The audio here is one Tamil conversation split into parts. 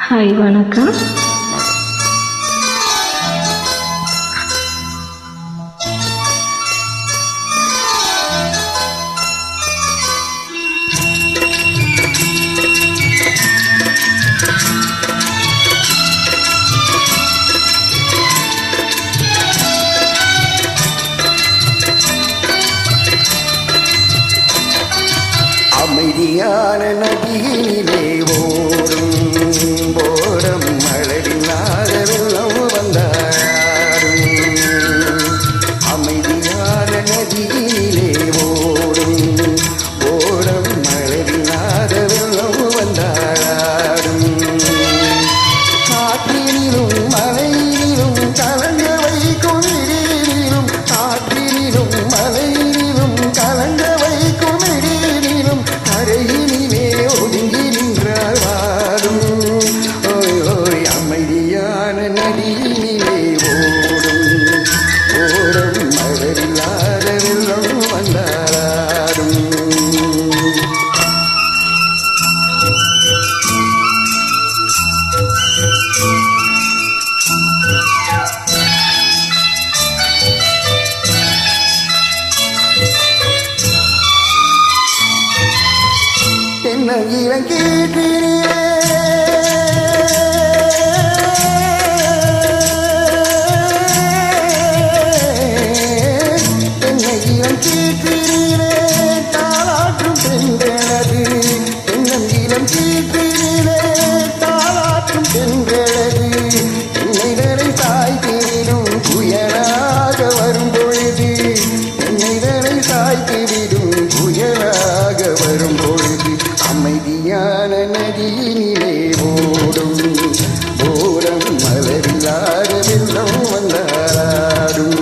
ஹாய், வணக்கம். அமைதியான நதியிலே ஓடும் போடும் மழவில்லாத வெள்ளம் வந்தாடும். அமைதியான நதியிலே ஓடும் போடும் மழவில்லாத வெள்ளம் வந்தாடும். காற்றினிலும் மலையிலும் கலங்க வைக்கும் இடியிலும், காற்றினிலும் மலையிலும் கலங்க வைக்கும் இடியிலும் கரையினிலே ஒதுங்கி நின்றால் வாடும். ஓய் ஓய் அமைதியான நதியிலே ஓடும் ஓடும் மழவில்லாத வெள்ளம் வந்தாடும். தென்னங்கிலம் கீற்றினிலே தென்னங்கிலம் கீற்றினிலே தாளாற்றும் தென்றலது. தென்னங்கிலம் கீற்றினிலே தாளாற்றும் தென்றலது. தென்னைதரை சாய்த்திடும் புயலாக வரும் பொழுது, தென்னைதரை சாய்த்திடும் புயலாக வரும் பொழுது அமைதியான நதியினிலே ஓடும் ஓடம் மலரில்லாத வெள்ளம் வந்தாடும்.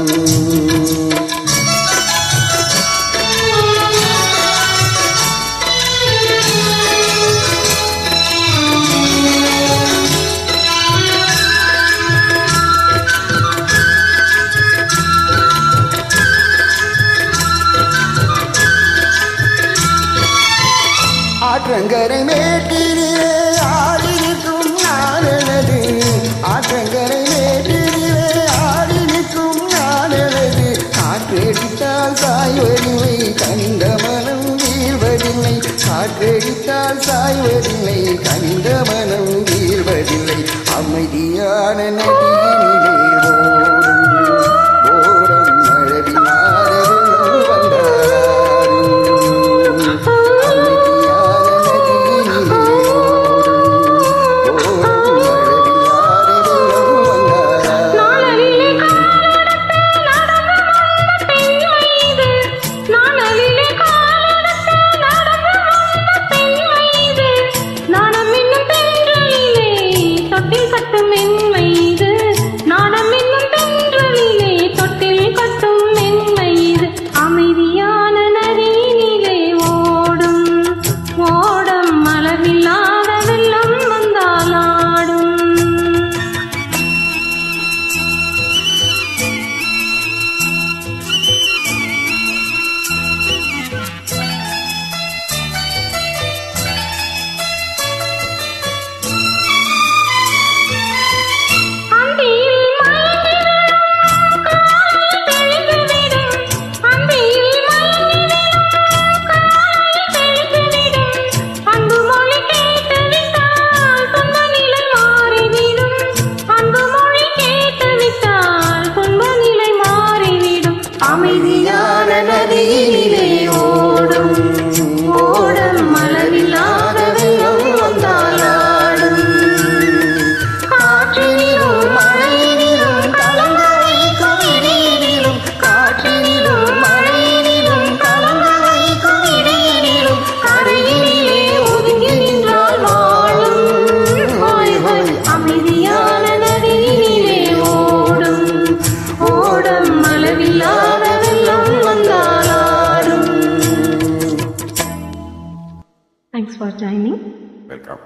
ஆற்றங்கரை மேட்டிலே ஆடிக்கும் நானது, ஆற்றங்கரை மேட்டிலே ஆடிக்கும் நானது. காற்றடித்தால் சாய்வதில்லை கனிந்த மனம் வீழ்வதில்லை, காற்றடித்தால் சாய்வதில்லை கனிந்த மனம் வீழ்வதில்லை. அமைதியான நதியினிலே ஓடும் ஓடம் மழவில்லாத வெள்ளம் வந்தாடும். அமைதியான நதியினிலே ஓடும் ஓடம் மலரில்லாத வெள்ளம் வந்தாடும். காற்றினிலும் மழையினிலும் கலங்க வைக்கும் இடியினிலும், காற்றினிலும் மழையினிலும் கலங்க வைக்கும் இடியினிலும் கரையினிலே ஒதுங்கி நின்றால் வாழும். ஓய் ஓய் அமைதியான நதியினிலே ஓடும் ஓடம் மலரில்லாத வெள்ளம் வந்தாடும். Thanks for joining. Welcome.